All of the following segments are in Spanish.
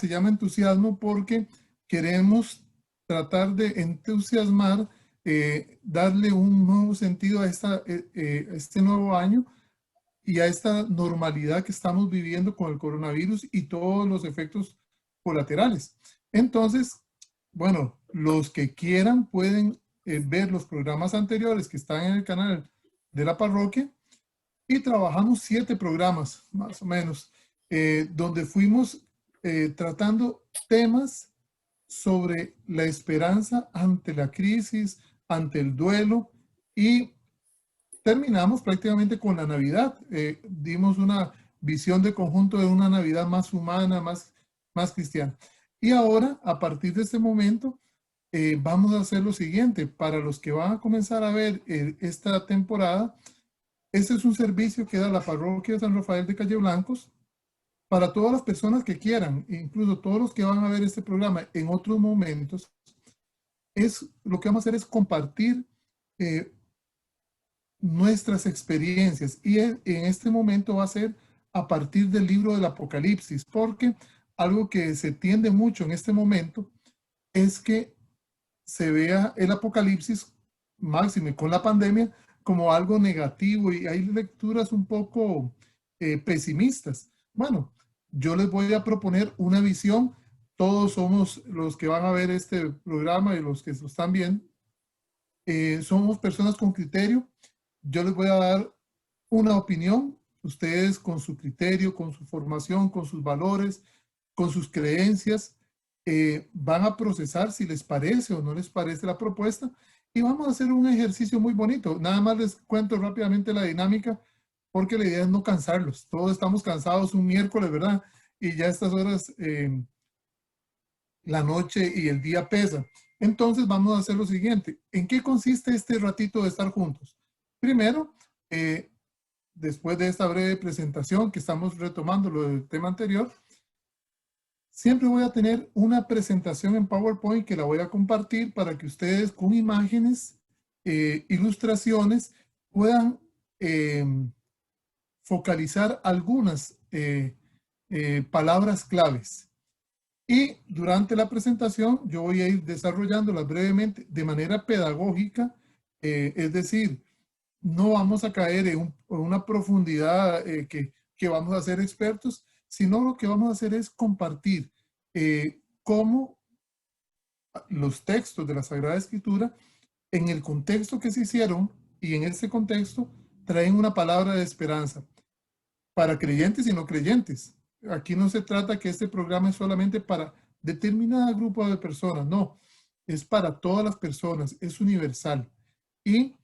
se llama entusiasmo porque queremos tratar de entusiasmar, darle un nuevo sentido a este nuevo año y a esta normalidad que estamos viviendo con el coronavirus y todos los efectos colaterales. Entonces, bueno, los que quieran pueden ver los programas anteriores que están en el canal de la parroquia, y trabajamos 7 programas, más o menos, donde fuimos tratando temas sobre la esperanza ante la crisis, ante el duelo, y terminamos prácticamente con la Navidad. Dimos una visión de conjunto de una Navidad más humana, más cristiana. Y ahora, a partir de este momento, vamos a hacer lo siguiente. Para los que van a comenzar a ver esta temporada, este es un servicio que da la parroquia de San Rafael de Calle Blancos para todas las personas que quieran, incluso todos los que van a ver este programa en otros momentos. Lo que vamos a hacer es compartir nuestras experiencias, y en este momento va a ser a partir del libro del Apocalipsis, porque algo que se tiende mucho en este momento es que se vea el Apocalipsis, máximo con la pandemia, como algo negativo, y hay lecturas un poco pesimistas. Bueno, yo les voy a proponer una visión. Todos somos los que van a ver este programa y los que lo están viendo. Somos personas con criterio. Yo les voy a dar una opinión. Ustedes con su criterio, con su formación, con sus valores, con sus creencias, van a procesar si les parece o no les parece la propuesta, y vamos a hacer un ejercicio muy bonito. Nada más les cuento rápidamente la dinámica, porque la idea es no cansarlos. Todos estamos cansados un miércoles, ¿verdad? Y ya a estas horas la noche y el día pesa. Entonces vamos a hacer lo siguiente. ¿En qué consiste este ratito de estar juntos? Primero, después de esta breve presentación que estamos retomando lo del tema anterior, siempre voy a tener una presentación en PowerPoint que la voy a compartir para que ustedes con imágenes, ilustraciones, puedan focalizar algunas palabras claves. Y durante la presentación yo voy a ir desarrollándolas brevemente de manera pedagógica, es decir, no vamos a caer en una profundidad que vamos a ser expertos, sino lo que vamos a hacer es compartir cómo los textos de la Sagrada Escritura, en el contexto que se hicieron y en ese contexto, traen una palabra de esperanza para creyentes y no creyentes. Aquí no se trata que este programa es solamente para determinado grupo de personas, no, es para todas las personas, es universal. Y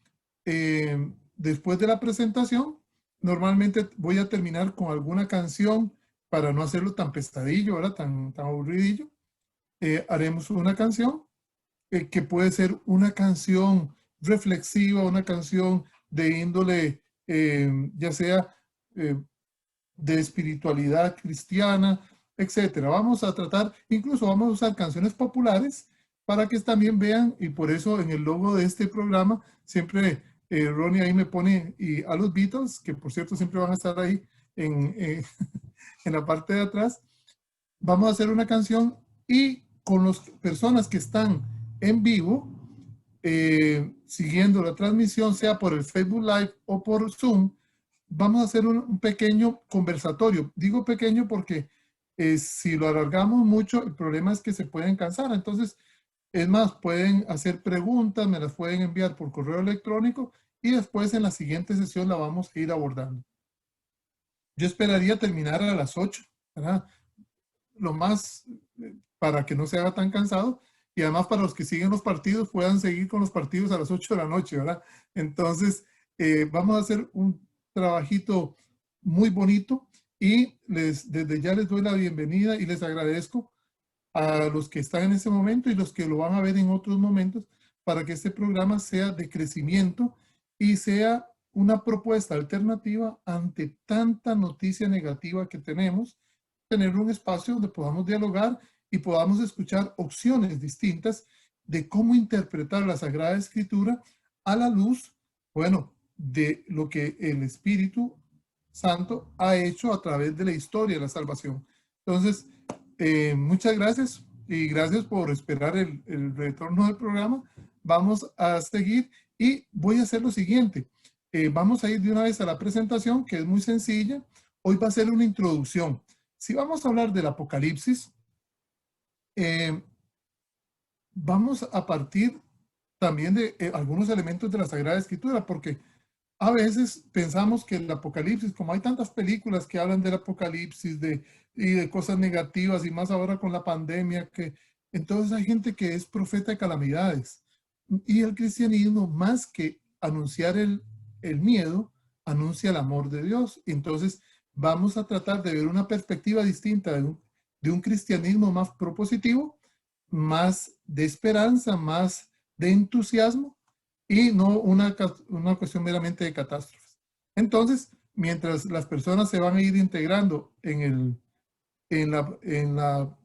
después de la presentación, normalmente voy a terminar con alguna canción para no hacerlo tan pesadillo, ¿verdad? Tan aburridillo. Haremos una canción que puede ser una canción reflexiva, una canción de índole, ya sea de espiritualidad cristiana, etcétera. Vamos a tratar, incluso vamos a usar canciones populares para que también vean, y por eso en el logo de este programa siempre Ronnie ahí me pone y a los Beatles, que por cierto siempre van a estar ahí en, en la parte de atrás. Vamos a hacer una canción, y con las personas que están en vivo, siguiendo la transmisión, sea por el Facebook Live o por Zoom, vamos a hacer un pequeño conversatorio. Digo pequeño porque si lo alargamos mucho, el problema es que se pueden cansar. Entonces, es más, pueden hacer preguntas, me las pueden enviar por correo electrónico, y después en la siguiente sesión la vamos a ir abordando. Yo esperaría terminar a las 8, ¿verdad? Lo más, para que no se haga tan cansado, y además para los que siguen los partidos puedan seguir con los partidos a las 8 de la noche, ¿verdad? Entonces, vamos a hacer un trabajito muy bonito, y desde ya les doy la bienvenida y les agradezco a los que están en ese momento y los que lo van a ver en otros momentos, para que este programa sea de crecimiento y sea una propuesta alternativa ante tanta noticia negativa que tenemos. Tener un espacio donde podamos dialogar y podamos escuchar opciones distintas de cómo interpretar la Sagrada Escritura a la luz, bueno, de lo que el Espíritu Santo ha hecho a través de la historia de la salvación. Entonces, muchas gracias y gracias por esperar el retorno del programa. Vamos a seguir y voy a hacer lo siguiente. Vamos a ir de una vez a la presentación, que es muy sencilla. Hoy va a ser una introducción. Si vamos a hablar del Apocalipsis, vamos a partir también de algunos elementos de la Sagrada Escritura, porque a veces pensamos que el Apocalipsis, como hay tantas películas que hablan del Apocalipsis y de cosas negativas, y más ahora con la pandemia, que entonces hay gente que es profeta de calamidades. Y el cristianismo, más que anunciar el miedo, anuncia el amor de Dios. Entonces vamos a tratar de ver una perspectiva distinta de un cristianismo más propositivo, más de esperanza, más de entusiasmo, y no una cuestión meramente de catástrofes. Entonces, mientras las personas se van a ir integrando en la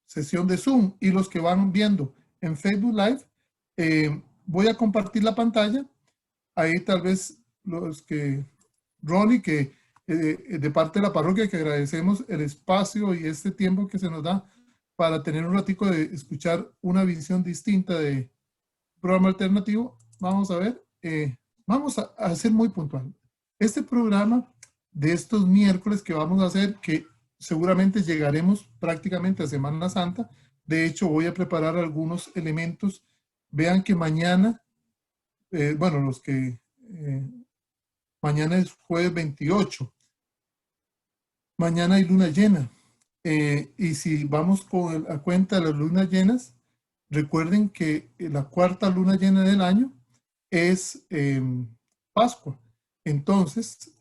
sesión de Zoom y los que van viendo en Facebook Live, voy a compartir la pantalla. Ahí tal vez los que, Ronnie, que de parte de la parroquia, que agradecemos el espacio y este tiempo que se nos da para tener un ratico de escuchar una visión distinta de programa alternativo. Vamos a ver, vamos a ser muy puntual. Este programa de estos miércoles que vamos a hacer, que seguramente llegaremos prácticamente a Semana Santa. De hecho, voy a preparar algunos elementos. Vean que mañana, bueno, mañana es jueves 28. Mañana hay luna llena. Y si vamos con la cuenta de las lunas llenas, recuerden que la cuarta luna llena del año es Pascua. Entonces,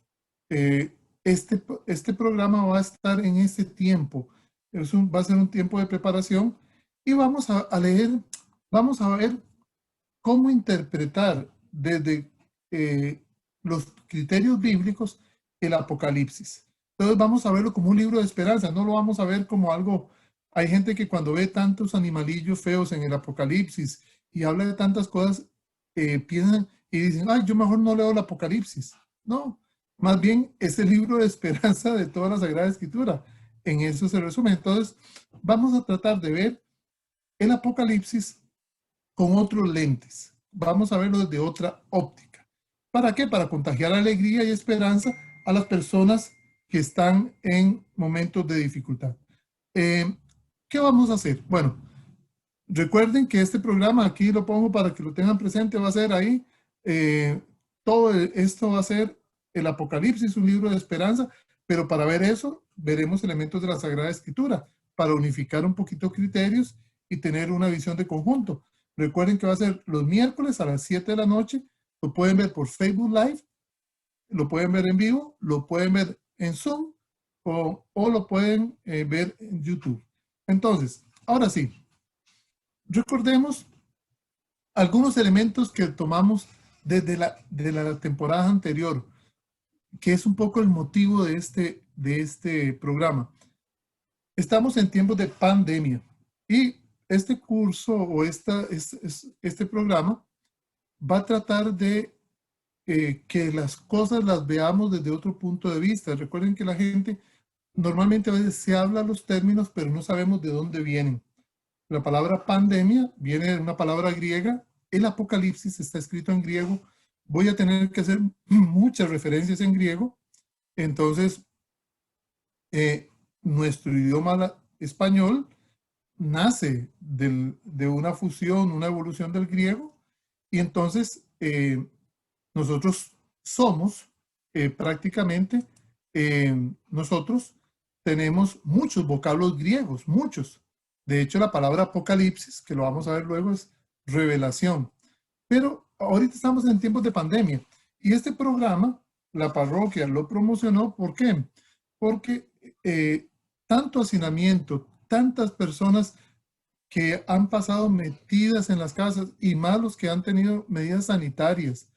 este programa va a estar en este tiempo. Va a ser un tiempo de preparación y vamos a leer, vamos a ver cómo interpretar desde los criterios bíblicos el Apocalipsis. Entonces vamos a verlo como un libro de esperanza, no lo vamos a ver como algo. Hay gente que cuando ve tantos animalillos feos en el Apocalipsis y habla de tantas cosas, piensan y dicen, ay, yo mejor no leo el Apocalipsis. No, más bien es el libro de esperanza de toda la Sagrada Escritura. En eso se resume. Entonces, vamos a tratar de ver el Apocalipsis con otros lentes. Vamos a verlo desde otra óptica. ¿Para qué? Para contagiar alegría y esperanza a las personas que están en momentos de dificultad. ¿Qué vamos a hacer? Bueno, recuerden que este programa, aquí lo pongo para que lo tengan presente, va a ser ahí, todo esto va a ser el Apocalipsis, un libro de esperanza, pero para ver eso, veremos elementos de la Sagrada Escritura, para unificar un poquito criterios y tener una visión de conjunto. Recuerden que va a ser los miércoles a las 7 de la noche, lo pueden ver por Facebook Live, lo pueden ver en vivo, lo pueden ver en Zoom o lo pueden ver en YouTube. Entonces, ahora sí, recordemos algunos elementos que tomamos desde de la temporada anterior, que es un poco el motivo de este programa. Estamos en tiempos de pandemia y este curso o este programa va a tratar de que las cosas las veamos desde otro punto de vista. Recuerden que la gente normalmente a veces se habla los términos, pero no sabemos de dónde vienen. La palabra pandemia viene de una palabra griega. El Apocalipsis está escrito en griego. Voy a tener que hacer muchas referencias en griego. Entonces, nuestro idioma español nace de una fusión, una evolución del griego. Y entonces, nosotros somos prácticamente, nosotros tenemos muchos vocablos griegos, muchos. De hecho, la palabra apocalipsis, que lo vamos a ver luego, es revelación. Pero ahorita estamos en tiempos de pandemia y este programa, la parroquia lo promocionó. ¿Por qué? Porque tanto hacinamiento, tantas personas que han pasado metidas en las casas y más los que han tenido medidas sanitarias,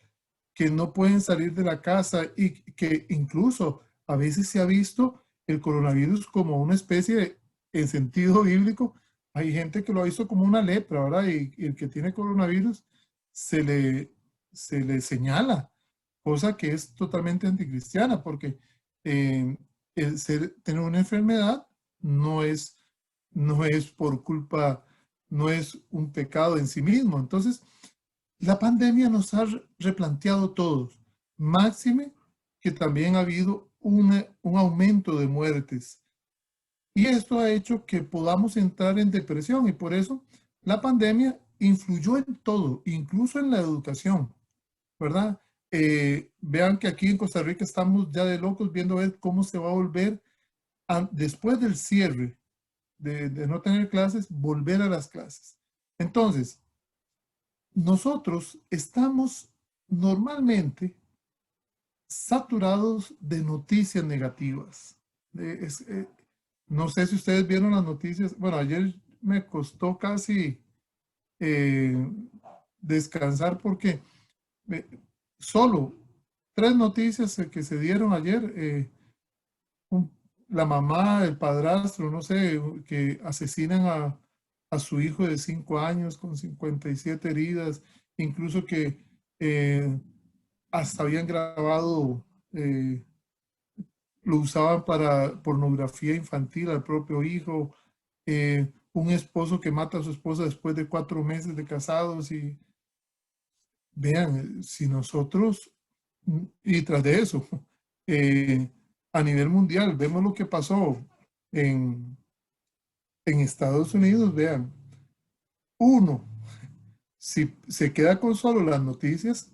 que no pueden salir de la casa y que incluso a veces se ha visto el coronavirus como una especie, en sentido bíblico, hay gente que lo ha visto como una lepra, ¿verdad? Y el que tiene coronavirus se le señala, cosa que es totalmente anticristiana, porque tener una enfermedad no es no es por culpa, no es un pecado en sí mismo. Entonces, la pandemia nos ha replanteado todos, máxime que también ha habido un aumento de muertes. Y esto ha hecho que podamos entrar en depresión y por eso la pandemia influyó en todo, incluso en la educación, ¿verdad? Vean que aquí en Costa Rica estamos ya de locos viendo ver cómo se va a volver después del cierre de no tener clases, volver a las clases. Entonces, nosotros estamos normalmente saturados de noticias negativas. No sé si ustedes vieron las noticias. Bueno, ayer me costó casi eh, descansar porque eh, solo tres noticias que se dieron ayer. Un- la mamá, el padrastro, no sé, que asesinan a su hijo de 5 años con 57 heridas, incluso que eh, hasta habían grabado, lo usaban para pornografía infantil al propio hijo, un esposo que mata a su esposa después de 4 meses de casados y vean, si nosotros, y tras de eso, eh, a nivel mundial, vemos lo que pasó en, en Estados Unidos, vean, uno, si se queda con solo las noticias,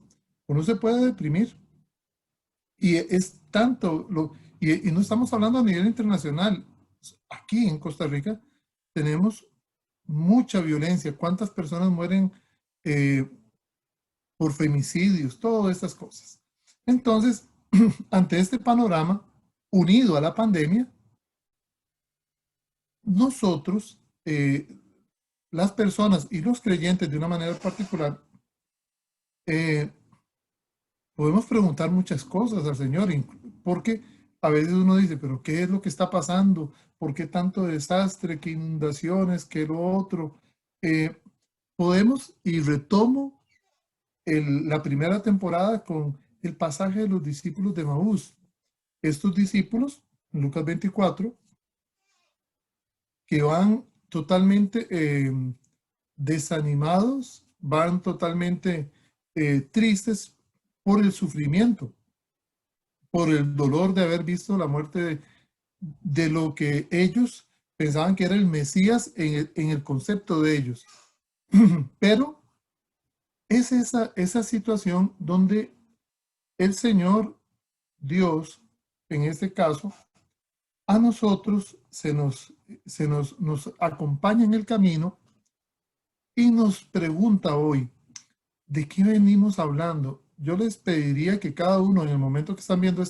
uno se puede deprimir. Y es tanto, y no estamos hablando a nivel internacional. Aquí en Costa Rica tenemos mucha violencia. ¿Cuántas personas mueren eh, por femicidios? Todas estas cosas. Entonces, ante este panorama, unido a la pandemia, nosotros, las personas y los creyentes de una manera particular, eh, podemos preguntar muchas cosas al Señor, porque a veces uno dice, pero ¿qué es lo que está pasando? ¿Por qué tanto desastre? ¿Qué inundaciones? ¿Qué lo otro? Eh, Podemos, y retomo la primera temporada con el pasaje de los discípulos de Maús. Estos discípulos, Lucas 24, que van totalmente desanimados, van totalmente tristes por el sufrimiento, por el dolor de haber visto la muerte de lo que ellos pensaban que era el Mesías en el concepto de ellos. Pero es esa situación donde el Señor Dios, en este caso, a nosotros nos acompaña en el camino y nos pregunta hoy, ¿de qué venimos hablando? Yo les pediría que cada uno en el momento que están viendo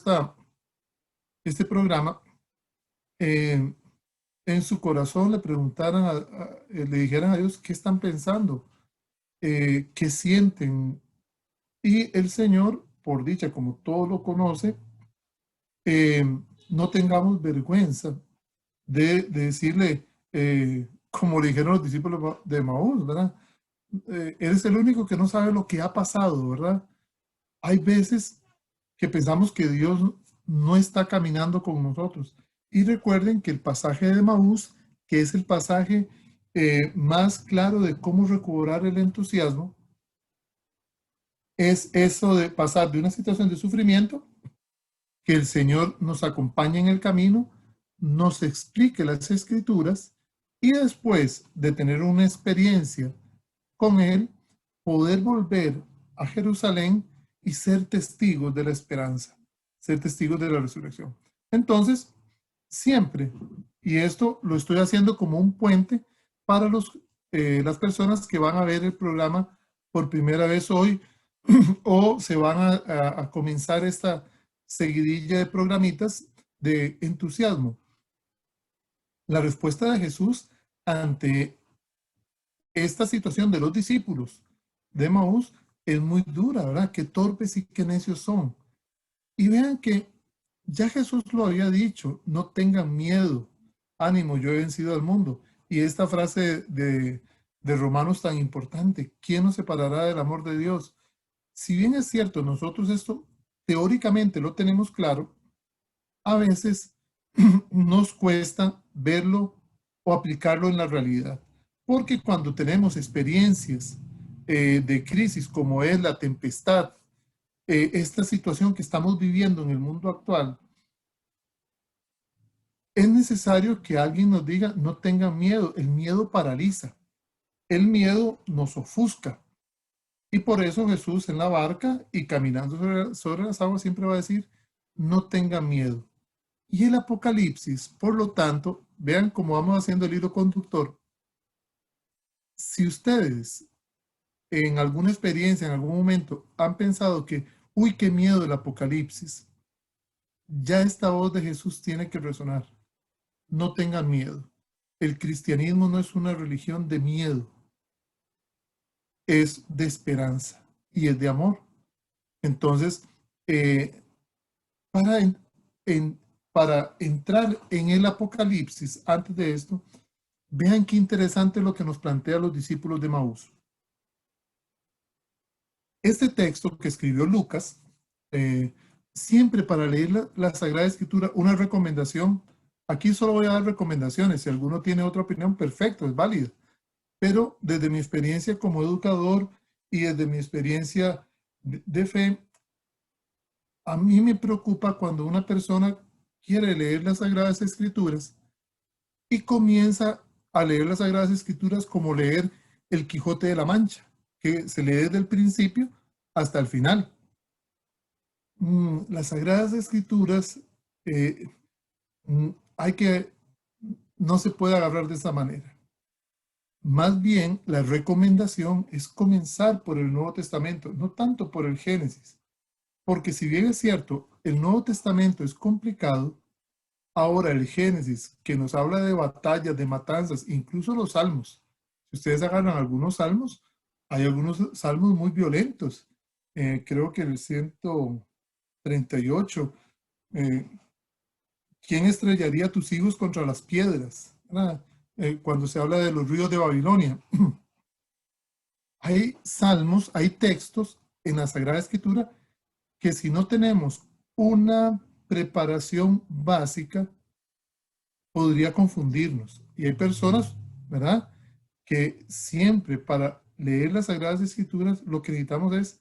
este programa, eh, en su corazón le preguntaran, le dijeran a Dios qué están pensando, qué sienten. Y el Señor, por dicha, como todo lo conoce, eh, no tengamos vergüenza de decirle, como le dijeron los discípulos de Maús, ¿verdad? Eres el único que no sabe lo que ha pasado, ¿verdad? Hay veces que pensamos que Dios no está caminando con nosotros. Y recuerden que el pasaje de Maús, que es el pasaje más claro de cómo recobrar el entusiasmo, es eso de pasar de una situación de sufrimiento, que el Señor nos acompañe en el camino, nos explique las escrituras y después de tener una experiencia con Él, poder volver a Jerusalén y ser testigos de la esperanza, ser testigos de la resurrección. Entonces, siempre, y esto lo estoy haciendo como un puente para las personas que van a ver el programa por primera vez hoy o se van a comenzar esta seguidilla de programitas de entusiasmo. La respuesta de Jesús ante esta situación de los discípulos de Maús es muy dura, ¿verdad? Qué torpes y qué necios son. Y vean que ya Jesús lo había dicho, no tengan miedo, ánimo, yo he vencido al mundo. Y esta frase de Romanos tan importante, ¿quién nos separará del amor de Dios? Si bien es cierto, nosotros esto teóricamente lo tenemos claro, a veces nos cuesta verlo o aplicarlo en la realidad. Porque cuando tenemos experiencias de crisis como es la tempestad, esta situación que estamos viviendo en el mundo actual, es necesario que alguien nos diga, no tengan miedo, el miedo paraliza, el miedo nos ofusca. Y por eso Jesús en la barca y caminando sobre las aguas siempre va a decir, no tengan miedo. Y el Apocalipsis, por lo tanto, vean cómo vamos haciendo el hilo conductor. Si ustedes en alguna experiencia, en algún momento, han pensado que, uy, qué miedo el Apocalipsis, ya esta voz de Jesús tiene que resonar. No tengan miedo. El cristianismo no es una religión de miedo, es de esperanza y es de amor. Entonces, eh, para, para entrar en el Apocalipsis, antes de esto, vean qué interesante lo que nos plantea los discípulos de Maús. Este texto que escribió Lucas, siempre para leer la Sagrada Escritura, una recomendación, aquí solo voy a dar recomendaciones, si alguno tiene otra opinión, perfecto, es válida, pero desde mi experiencia como educador y desde mi experiencia de fe, a mí me preocupa cuando una persona quiere leer las Sagradas Escrituras y comienza a leer las Sagradas Escrituras como leer el Quijote de la Mancha, que se lee desde el principio hasta el final. Las Sagradas Escrituras eh, hay que, no se puede agarrar de esa manera. Más bien, la recomendación es comenzar por el Nuevo Testamento, no tanto por el Génesis. Porque si bien es cierto, el Nuevo Testamento es complicado, ahora el Génesis, que nos habla de batallas, de matanzas, incluso los salmos. Si ustedes agarran algunos salmos, hay algunos salmos muy violentos. Creo que el 138, ¿quién estrellaría a tus hijos contra las piedras? Cuando se habla de los ríos de Babilonia. Hay salmos, hay textos en la Sagrada Escritura que si no tenemos una preparación básica, podría confundirnos. Y hay personas, ¿verdad?, que siempre para leer las Sagradas Escrituras lo que necesitamos es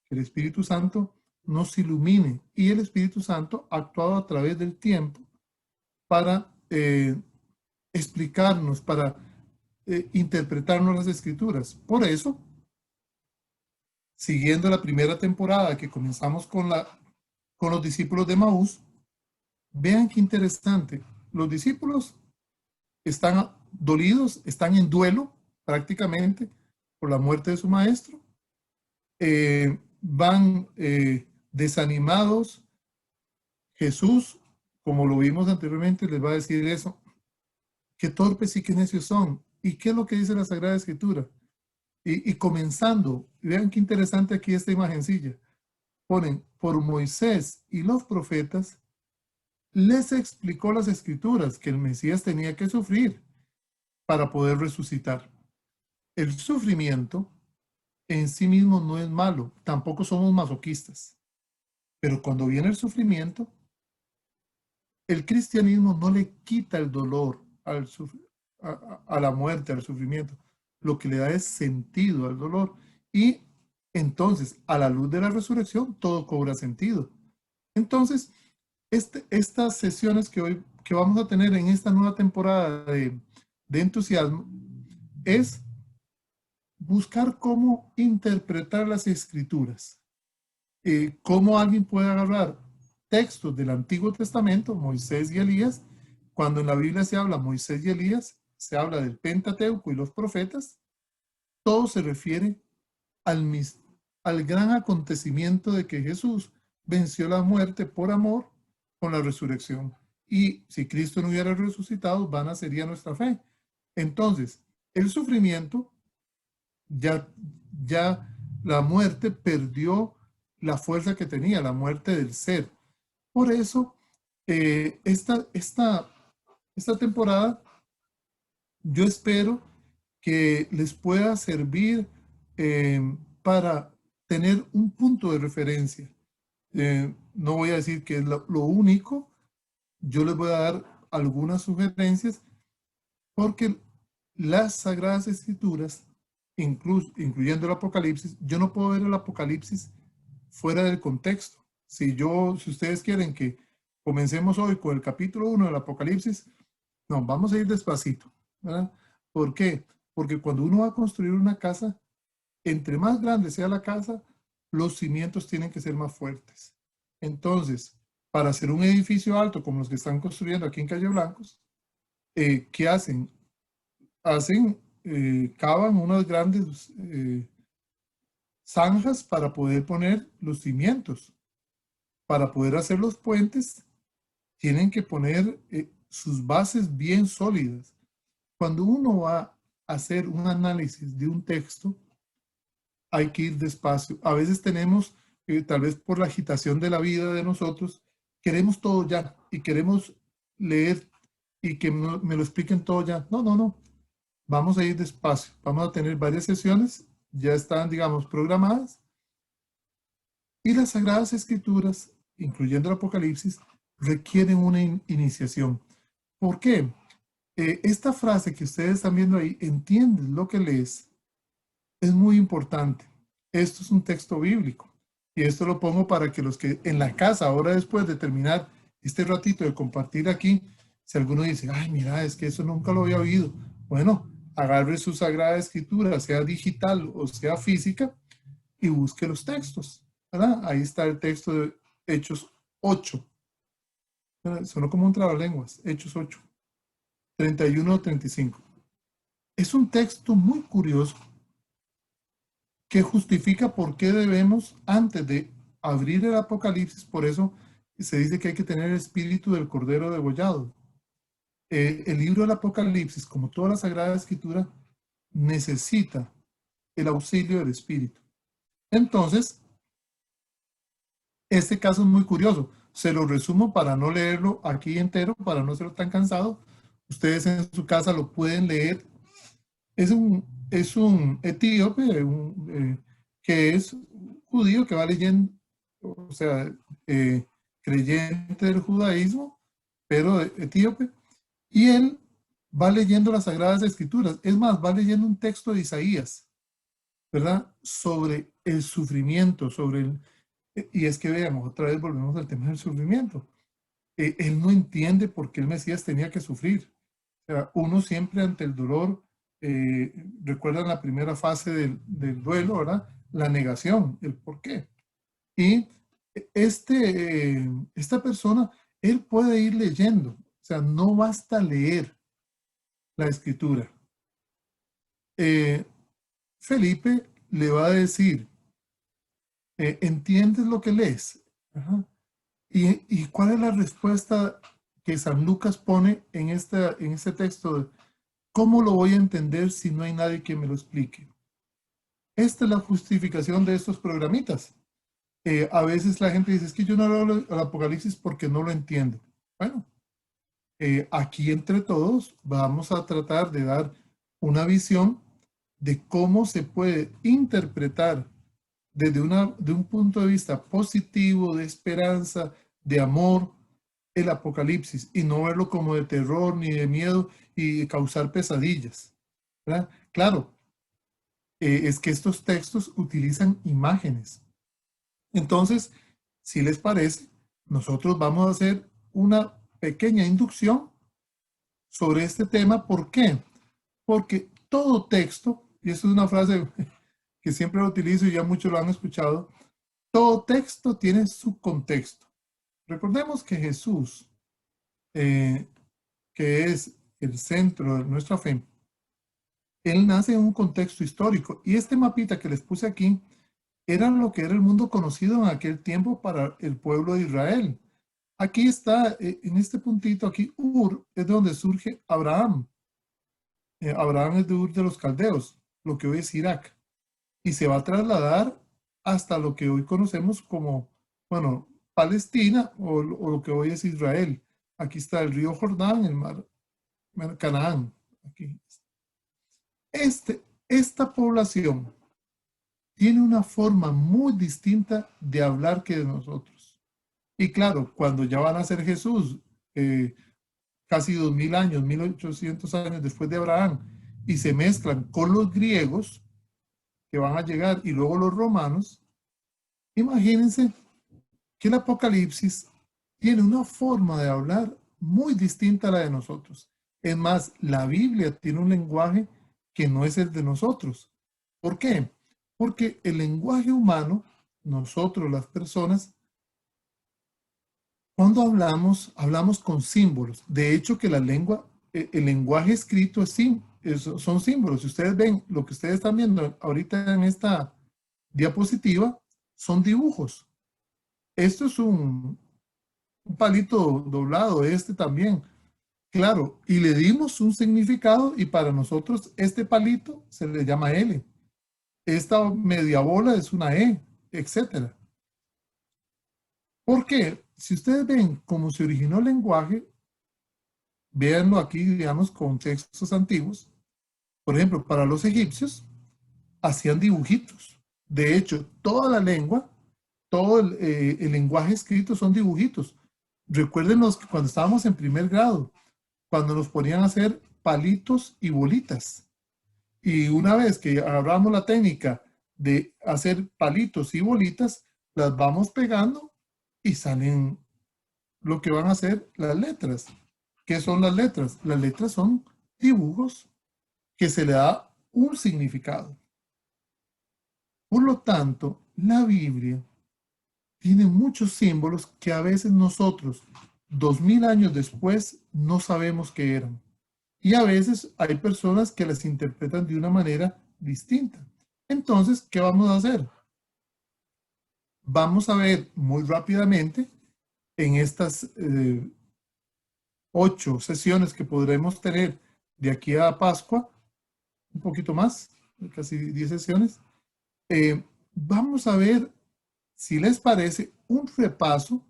que el Espíritu Santo nos ilumine. Y el Espíritu Santo ha actuado a través del tiempo para explicarnos, para interpretarnos las Escrituras. Por eso, siguiendo la primera temporada que comenzamos con los discípulos de Maús, vean qué interesante. Los discípulos están dolidos, están en duelo prácticamente por la muerte de su maestro. Van desanimados. Jesús, como lo vimos anteriormente, les va a decir eso. Qué torpes y qué necios son. ¿Y qué es lo que dice la Sagrada Escritura? Y comenzando, vean qué interesante aquí esta imagencilla. Ponen, por Moisés y los profetas, les explicó las Escrituras que el Mesías tenía que sufrir para poder resucitar. El sufrimiento en sí mismo no es malo, tampoco somos masoquistas. Pero cuando viene el sufrimiento, el cristianismo no le quita el dolor a la muerte, al sufrimiento. Lo que le da es sentido al dolor. Y entonces, a la luz de la resurrección, todo cobra sentido. Entonces, estas sesiones que vamos a tener en esta nueva temporada de entusiasmo es buscar cómo interpretar las escrituras. Cómo alguien puede agarrar textos del Antiguo Testamento, Moisés y Elías. Cuando en la Biblia se habla Moisés y Elías, se habla del Pentateuco y los profetas, todo se refiere al gran acontecimiento de que Jesús venció la muerte por amor con la resurrección. Y si Cristo no hubiera resucitado, vana sería nuestra fe. Entonces, el sufrimiento, ya la muerte perdió la fuerza que tenía, la muerte del ser. Por eso, esta temporada, yo espero que les pueda servir para tener un punto de referencia. No voy a decir que es lo único, yo les voy a dar algunas sugerencias Porque las Sagradas Escrituras, incluyendo el Apocalipsis, yo no puedo ver el Apocalipsis fuera del contexto. Si ustedes quieren que comencemos hoy con el capítulo 1 del Apocalipsis, no, vamos a ir despacito, ¿verdad? ¿Por qué? Porque cuando uno va a construir una casa, entre más grande sea la casa, los cimientos tienen que ser más fuertes. Entonces, para hacer un edificio alto como los que están construyendo aquí en Calle Blancos, ¿qué hacen? Cavan unas grandes zanjas para poder poner los cimientos. Para poder hacer los puentes, tienen que poner sus bases bien sólidas. Cuando uno va a hacer un análisis de un texto, hay que ir despacio. A veces tenemos, tal vez por la agitación de la vida de nosotros, queremos todo ya y queremos leer y que me lo expliquen todo ya. No, no, no. Vamos a ir despacio. Vamos a tener varias sesiones, ya están, digamos, programadas. Y las Sagradas Escrituras, incluyendo el Apocalipsis, requieren una iniciación. ¿Por qué? Esta frase que ustedes están viendo ahí, entiendes lo que lees, es muy importante. Esto es un texto bíblico. Y esto lo pongo para que los que en la casa, ahora después de terminar este ratito de compartir aquí, si alguno dice, ay, mira, es que eso nunca lo había oído. Bueno, agarre su Sagrada Escritura, sea digital o sea física, y busque los textos, ¿verdad? Ahí está el texto de Hechos 8. Sonó como un trabalenguas, Hechos 8, 31-35. Es un texto muy curioso que justifica por qué debemos, antes de abrir el Apocalipsis, por eso se dice que hay que tener el espíritu del Cordero degollado. El libro del Apocalipsis, como toda la Sagrada Escritura, necesita el auxilio del Espíritu. Entonces, este caso es muy curioso. Se lo resumo para no leerlo aquí entero, para no ser tan cansado. Ustedes en su casa lo pueden leer. Es un etíope que es judío que va leyendo, o sea, creyente del judaísmo, pero etíope, y él va leyendo las Sagradas Escrituras. Es más, va leyendo un texto de Isaías, ¿verdad? Sobre el sufrimiento, y es que veamos, otra vez volvemos al tema del sufrimiento. Él no entiende por qué el Mesías tenía que sufrir. O sea, uno siempre ante el dolor, recuerdan la primera fase del duelo, ¿verdad? La negación, el por qué. Y esta persona, él puede ir leyendo. O sea, no basta leer la escritura. Felipe le va a decir, ¿entiendes lo que lees? Ajá. ¿Y cuál es la respuesta que San Lucas pone en este texto? ¿Cómo lo voy a entender si no hay nadie que me lo explique? Esta es la justificación de estos programitas. A veces la gente dice, es que yo no leo el Apocalipsis porque no lo entiendo. Bueno, aquí entre todos vamos a tratar de dar una visión de cómo se puede interpretar de un punto de vista positivo, de esperanza, de amor, el Apocalipsis y no verlo como de terror ni de miedo y causar pesadillas, ¿verdad? Claro, es que estos textos utilizan imágenes. Entonces, si les parece, nosotros vamos a hacer una pequeña inducción sobre este tema. ¿Por qué? Porque todo texto, y esto es una frase que siempre lo utilizo y ya muchos lo han escuchado, todo texto tiene su contexto. Recordemos que Jesús, que es el centro de nuestra fe, él nace en un contexto histórico. Y este mapita que les puse aquí era lo que era el mundo conocido en aquel tiempo para el pueblo de Israel. Aquí está, en este puntito aquí, Ur, es de donde surge Abraham. Abraham es de Ur de los Caldeos, lo que hoy es Irak. Y se va a trasladar hasta lo que hoy conocemos como, bueno, Palestina o lo que hoy es Israel. Aquí está el río Jordán, el mar Canaán. Aquí. Esta población tiene una forma muy distinta de hablar que de nosotros. Y claro, cuando ya van a ser Jesús, casi 2000 años, 1800 años después de Abraham, y se mezclan con los griegos que van a llegar y luego los romanos, imagínense que el Apocalipsis tiene una forma de hablar muy distinta a la de nosotros. Es más, la Biblia tiene un lenguaje que no es el de nosotros. ¿Por qué? Porque el lenguaje humano, nosotros las personas, cuando hablamos con símbolos. De hecho, que la lengua, el lenguaje escrito son símbolos. Si ustedes ven lo que ustedes están viendo ahorita en esta diapositiva, son dibujos. Esto es un palito doblado, este también. Claro, y le dimos un significado y para nosotros este palito se le llama L. Esta media bola es una E, etcétera. ¿Por qué? Si ustedes ven cómo se originó el lenguaje, véanlo aquí, digamos, con textos antiguos. Por ejemplo, para los egipcios, hacían dibujitos. De hecho, toda la lengua, todo el lenguaje escrito son dibujitos. Recuerden que cuando estábamos en primer grado, cuando nos ponían a hacer palitos y bolitas. Y una vez que agarramos la técnica de hacer palitos y bolitas, las vamos pegando y salen lo que van a ser las letras. ¿Qué son las letras? Las letras son dibujos que se le da un significado. Por lo tanto, la Biblia tiene muchos símbolos que a veces nosotros, 2000 años después, no sabemos qué eran. Y a veces hay personas que las interpretan de una manera distinta. Entonces, ¿qué vamos a hacer? Vamos a ver muy rápidamente en estas 8 sesiones que podremos tener de aquí a Pascua, un poquito más, casi 10 sesiones, vamos a ver, si les parece, un repaso,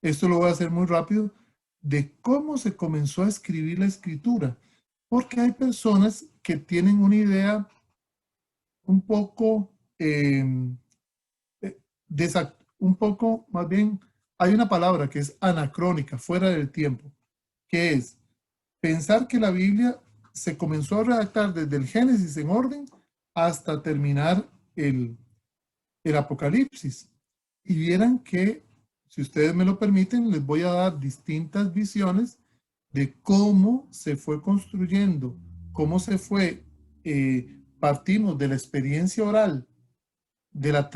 esto lo voy a hacer muy rápido, de cómo se comenzó a escribir la escritura, porque hay personas que tienen una idea un poco, un poco, más bien, hay una palabra que es anacrónica, fuera del tiempo, que es pensar que la Biblia se comenzó a redactar desde el Génesis en orden hasta terminar el Apocalipsis. Y vieran que, si ustedes me lo permiten, les voy a dar distintas visiones de cómo se fue construyendo, cómo se fue, partimos de la experiencia oral, de la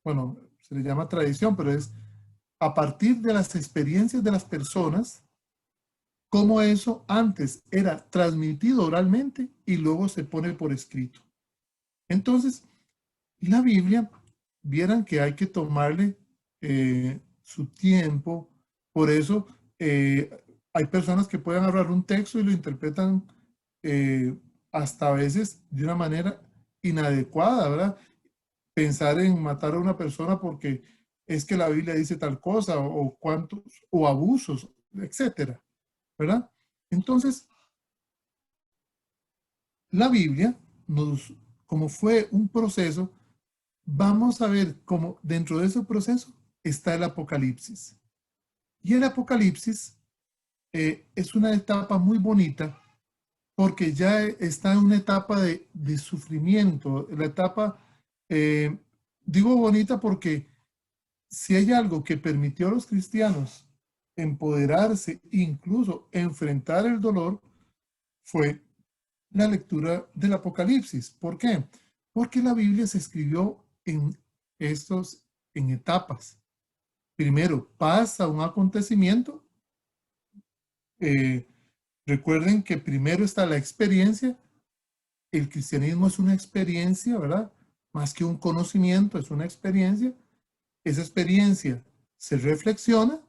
bueno, se le llama tradición, pero es a partir de las experiencias de las personas, cómo eso antes era transmitido oralmente y luego se pone por escrito. Entonces, la Biblia, vieran que hay que tomarle su tiempo. Por eso hay personas que pueden agarrar un texto y lo interpretan hasta a veces de una manera inadecuada, ¿verdad? Pensar en matar a una persona porque es que la Biblia dice tal cosa o cuántos o abusos, etcétera, ¿verdad? Entonces, la Biblia como fue un proceso, vamos a ver cómo dentro de ese proceso está el Apocalipsis. Y el Apocalipsis es una etapa muy bonita porque ya está en una etapa de sufrimiento. La etapa, digo bonita porque si hay algo que permitió a los cristianos empoderarse, incluso enfrentar el dolor, fue la lectura del Apocalipsis. ¿Por qué? Porque la Biblia se escribió en etapas. Primero pasa un acontecimiento. Recuerden que primero está la experiencia. El cristianismo es una experiencia, ¿verdad? Más que un conocimiento, es una experiencia. Esa experiencia se reflexiona,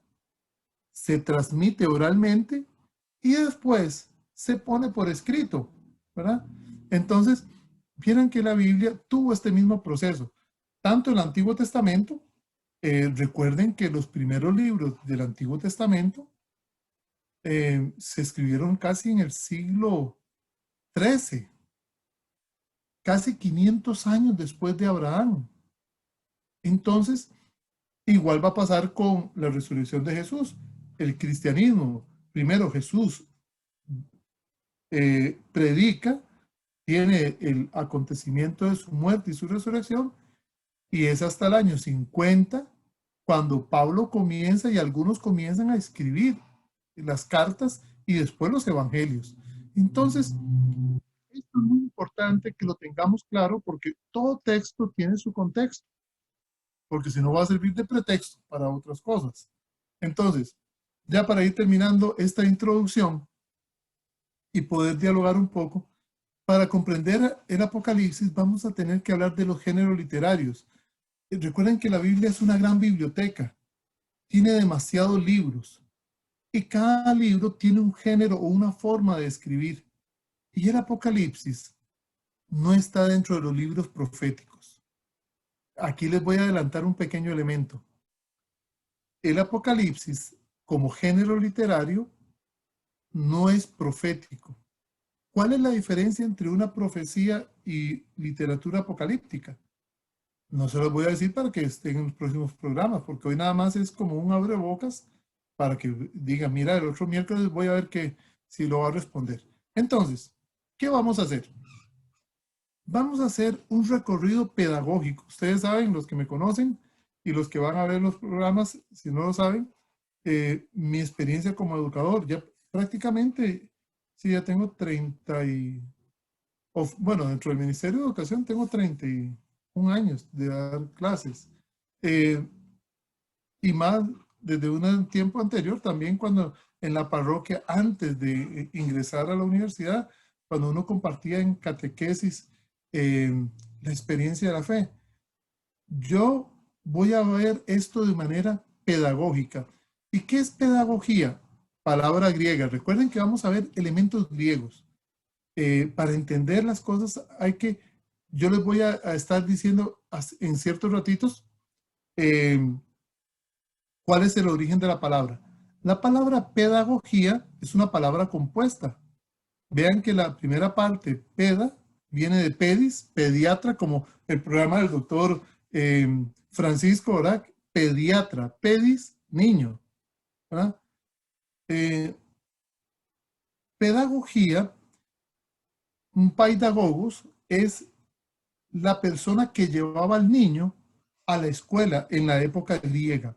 se transmite oralmente y después se pone por escrito, ¿verdad? Entonces, vieron que la Biblia tuvo este mismo proceso. Tanto el Antiguo Testamento, recuerden que los primeros libros del Antiguo Testamento se escribieron casi en el siglo XIII, casi 500 años después de Abraham. Entonces, igual va a pasar con la resurrección de Jesús, el cristianismo. primero Jesús predica, tiene el acontecimiento de su muerte y su resurrección, y es hasta el año 50 cuando Pablo comienza y algunos comienzan a escribir las cartas y después los evangelios. Entonces, esto es muy importante que lo tengamos claro porque todo texto tiene su contexto, porque si no va a servir de pretexto para otras cosas. Entonces, ya para ir terminando esta introducción y poder dialogar un poco, para comprender el Apocalipsis vamos a tener que hablar de los géneros literarios. Recuerden que la Biblia es una gran biblioteca, tiene demasiados libros y cada libro tiene un género o una forma de escribir. Y el Apocalipsis no está dentro de los libros proféticos. Aquí les voy a adelantar un pequeño elemento. El Apocalipsis, como género literario, no es profético. ¿Cuál es la diferencia entre una profecía y literatura apocalíptica? No se los voy a decir para que estén en los próximos programas, porque hoy nada más es como un abrebocas para que digan, mira, el otro miércoles voy a ver si lo va a responder. Entonces, ¿qué vamos a hacer? Vamos a hacer un recorrido pedagógico. Ustedes saben, los que me conocen y los que van a ver los programas, si no lo saben, mi experiencia como educador, ya prácticamente, sí, ya tengo 30 y, bueno, dentro del Ministerio de Educación tengo 31 años de dar clases. Y más desde un tiempo anterior, también cuando en la parroquia, antes de ingresar a la universidad, cuando uno compartía en catequesis la experiencia de la fe. Yo voy a ver esto de manera pedagógica. ¿Y qué es pedagogía? Palabra griega. Recuerden que vamos a ver elementos griegos. Para entender las cosas yo les voy a estar diciendo en ciertos ratitos cuál es el origen de la palabra. La palabra pedagogía es una palabra compuesta. Vean que la primera parte, peda, viene de pedis, pediatra, como el programa del doctor Francisco Orac, pediatra, pedis, niño. ¿Verdad? Pedagogía, un paidagogos, es la persona que llevaba al niño a la escuela en la época griega.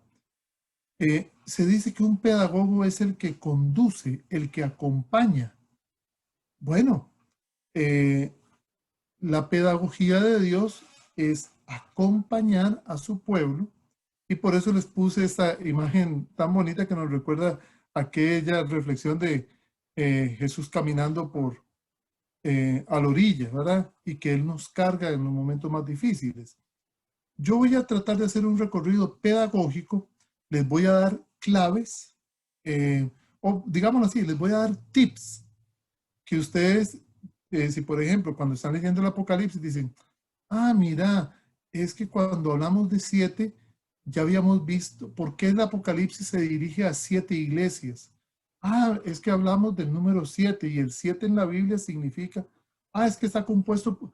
Se dice que un pedagogo es el que conduce, el que acompaña. Bueno, la pedagogía de Dios es acompañar a su pueblo y por eso les puse esta imagen tan bonita que nos recuerda aquella reflexión de Jesús caminando a la orilla, ¿verdad? Y que Él nos carga en los momentos más difíciles. Yo voy a tratar de hacer un recorrido pedagógico, les voy a dar claves, o digámoslo así, les voy a dar tips que ustedes, si por ejemplo cuando están leyendo el Apocalipsis dicen, ah, mira, es que cuando hablamos de 7, ya habíamos visto por qué el Apocalipsis se dirige a 7 iglesias. Ah, es que hablamos del número 7 y el 7 en la Biblia significa, es que está compuesto,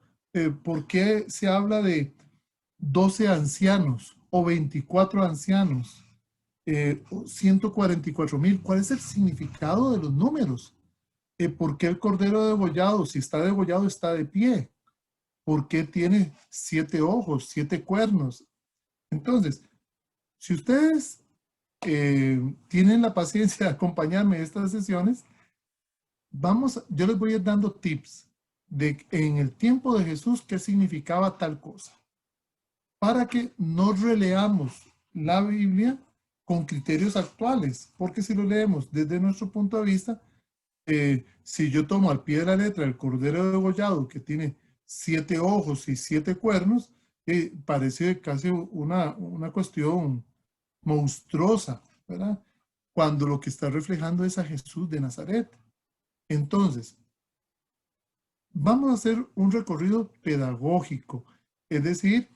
¿por qué se habla de 12 ancianos o 24 ancianos? 144,000. ¿Cuál es el significado de los números? ¿Por qué el cordero degollado, si está degollado, está de pie? ¿Por qué tiene 7 ojos, 7 cuernos? Entonces, si ustedes tienen la paciencia de acompañarme en estas sesiones, yo les voy a ir dando tips de en el tiempo de Jesús qué significaba tal cosa, para que no releamos la Biblia con criterios actuales, porque si lo leemos desde nuestro punto de vista, si yo tomo al pie de la letra el cordero degollado que tiene 7 ojos y 7 cuernos, parece casi una cuestión monstruosa, ¿verdad? Cuando lo que está reflejando es a Jesús de Nazaret. Entonces, vamos a hacer un recorrido pedagógico, es decir,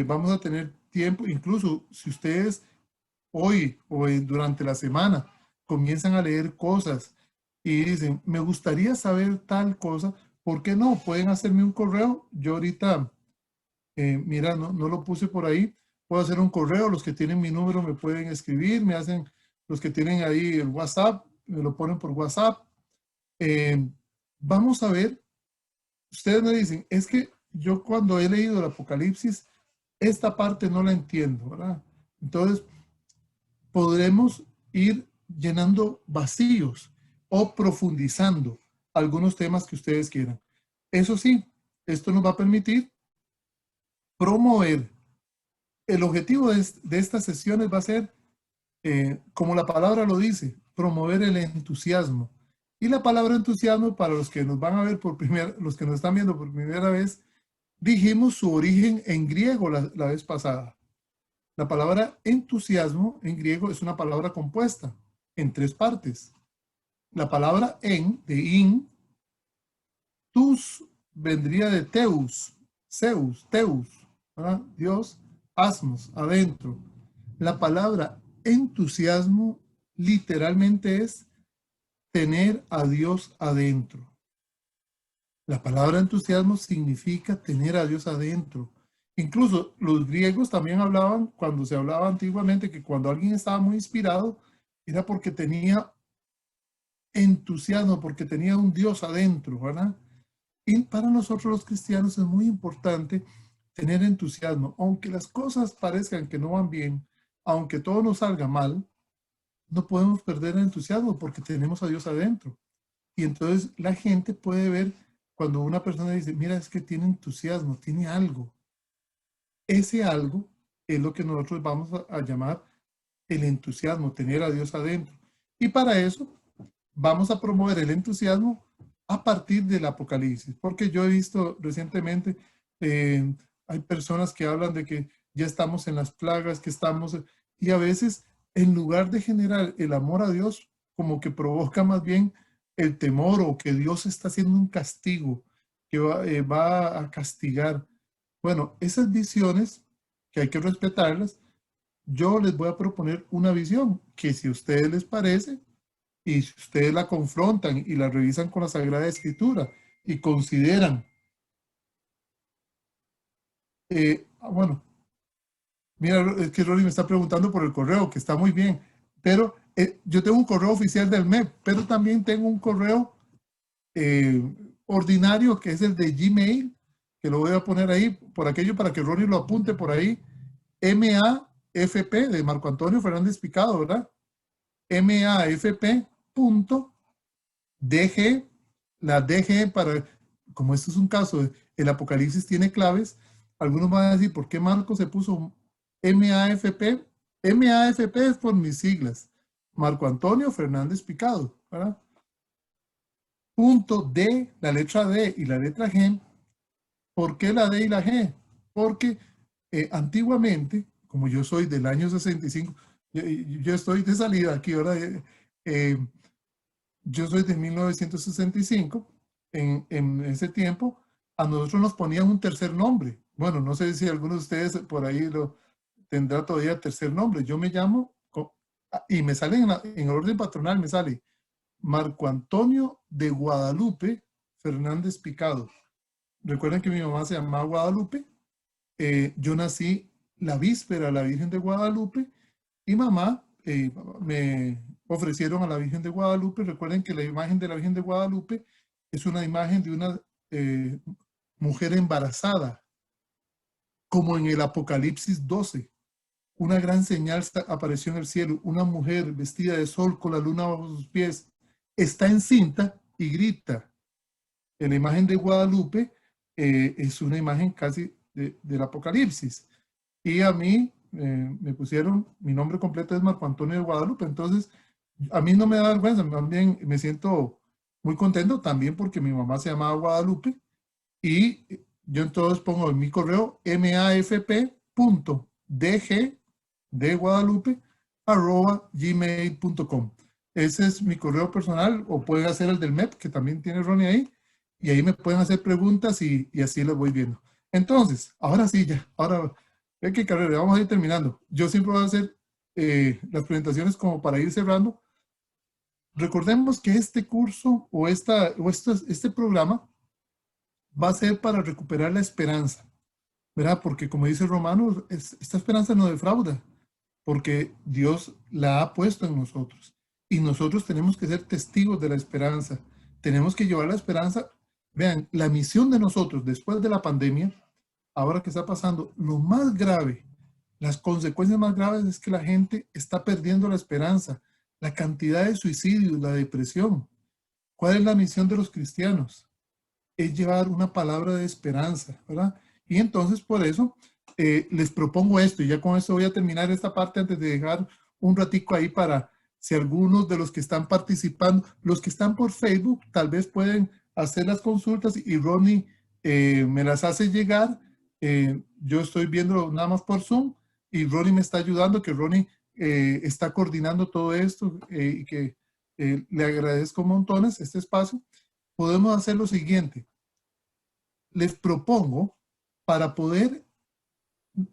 vamos a tener tiempo, incluso si ustedes hoy o durante la semana comienzan a leer cosas y dicen, me gustaría saber tal cosa, ¿por qué no? Pueden hacerme un correo. Yo ahorita, mira, no lo puse por ahí. Puedo hacer un correo. Los que tienen mi número me pueden escribir, los que tienen ahí el WhatsApp, me lo ponen por WhatsApp. Vamos a ver, ustedes me dicen, es que yo cuando he leído el Apocalipsis, esta parte no la entiendo, ¿verdad? Entonces, podremos ir llenando vacíos o profundizando algunos temas que ustedes quieran. Eso sí, esto nos va a permitir promover. El objetivo de estas sesiones va a ser, como la palabra lo dice, promover el entusiasmo. Y la palabra entusiasmo, para los que nos van a ver los que nos están viendo por primera vez, dijimos su origen en griego la vez pasada. La palabra entusiasmo en griego es una palabra compuesta en tres partes. La palabra de in, tus vendría de teus, Zeus, teus, ¿verdad? Dios, asmos, adentro. La palabra entusiasmo literalmente es tener a Dios adentro. La palabra entusiasmo significa tener a Dios adentro. Incluso los griegos también hablaban, cuando se hablaba antiguamente, que cuando alguien estaba muy inspirado, era porque tenía entusiasmo, porque tenía un Dios adentro, ¿verdad? Y para nosotros los cristianos es muy importante tener entusiasmo. Aunque las cosas parezcan que no van bien, aunque todo nos salga mal, no podemos perder el entusiasmo porque tenemos a Dios adentro. Y entonces la gente puede ver cuando una persona dice, mira, es que tiene entusiasmo, tiene algo. Ese algo es lo que nosotros vamos a llamar el entusiasmo, tener a Dios adentro. Y para eso vamos a promover el entusiasmo a partir del Apocalipsis, porque yo he visto recientemente, hay personas que hablan de que ya estamos en las plagas, que estamos, y a veces en lugar de generar el amor a Dios, como que provoca más bien el temor o que Dios está haciendo un castigo, que va a castigar. Bueno, esas visiones que hay que respetarlas, yo les voy a proponer una visión que si a ustedes les parece, y si ustedes la confrontan y la revisan con la Sagrada Escritura y consideran, bueno, mira, es que Ronnie me está preguntando por el correo, que está muy bien, pero yo tengo un correo oficial del MEP, pero también tengo un correo ordinario que es el de Gmail, que lo voy a poner ahí por aquello para que Ronnie lo apunte por ahí, MAFP de Marco Antonio Fernández Picado, ¿verdad? MAFP.DG, la DG para, como esto es un caso, el Apocalipsis tiene claves, algunos van a decir, ¿por qué Marco se puso MAFP? MAFP es por mis siglas, Marco Antonio Fernández Picado, ¿verdad? Punto D, la letra D y la letra G. ¿Por qué la D y la G? Porque antiguamente, como yo soy del año 65, yo estoy de salida aquí, ¿verdad? Yo soy de 1965. En ese tiempo, a nosotros nos ponían un tercer nombre. Bueno, no sé si alguno de ustedes por ahí lo tendrá todavía tercer nombre. Yo me llamo, y me sale en orden patronal, me sale Marco Antonio de Guadalupe Fernández Picado. Recuerden que mi mamá se llamaba Guadalupe. Yo nací la víspera a la Virgen de Guadalupe y mamá me ofrecieron a la Virgen de Guadalupe. Recuerden que la imagen de la Virgen de Guadalupe es una imagen de una mujer embarazada, como en el Apocalipsis 12. Una gran señal apareció en el cielo, una mujer vestida de sol con la luna bajo sus pies, está encinta y grita. En la imagen de Guadalupe es una imagen casi del Apocalipsis. Y a mí me pusieron, mi nombre completo es Marco Antonio de Guadalupe, entonces a mí no me da vergüenza, también me siento muy contento también porque mi mamá se llamaba Guadalupe y yo entonces pongo en mi correo mafp.dg de Guadalupe @gmail.com. Ese es mi correo personal, o pueden hacer el del MEP, que también tiene Ronnie ahí, y ahí me pueden hacer preguntas y así lo voy viendo. Entonces, ahora sí, ya, ahora, ve qué carrera, vamos a ir terminando. Yo siempre voy a hacer las presentaciones como para ir cerrando. Recordemos que este curso o este programa va a ser para recuperar la esperanza, ¿verdad? Porque como dice Romanos, esta esperanza no defrauda, porque Dios la ha puesto en nosotros. Y nosotros tenemos que ser testigos de la esperanza. Tenemos que llevar la esperanza. Vean, la misión de nosotros después de la pandemia, ahora que está pasando, lo más grave, las consecuencias más graves es que la gente está perdiendo la esperanza, la cantidad de suicidios, la depresión. ¿Cuál es la misión de los cristianos? Es llevar una palabra de esperanza, ¿verdad? Y entonces por eso les propongo esto, y ya con esto voy a terminar esta parte antes de dejar un ratico ahí para si algunos de los que están participando, los que están por Facebook, tal vez pueden hacer las consultas y Ronnie me las hace llegar. Yo estoy viendo nada más por Zoom y Ronnie me está ayudando, que Ronnie está coordinando todo esto y que le agradezco montones este espacio. Podemos hacer lo siguiente. Les propongo para poder,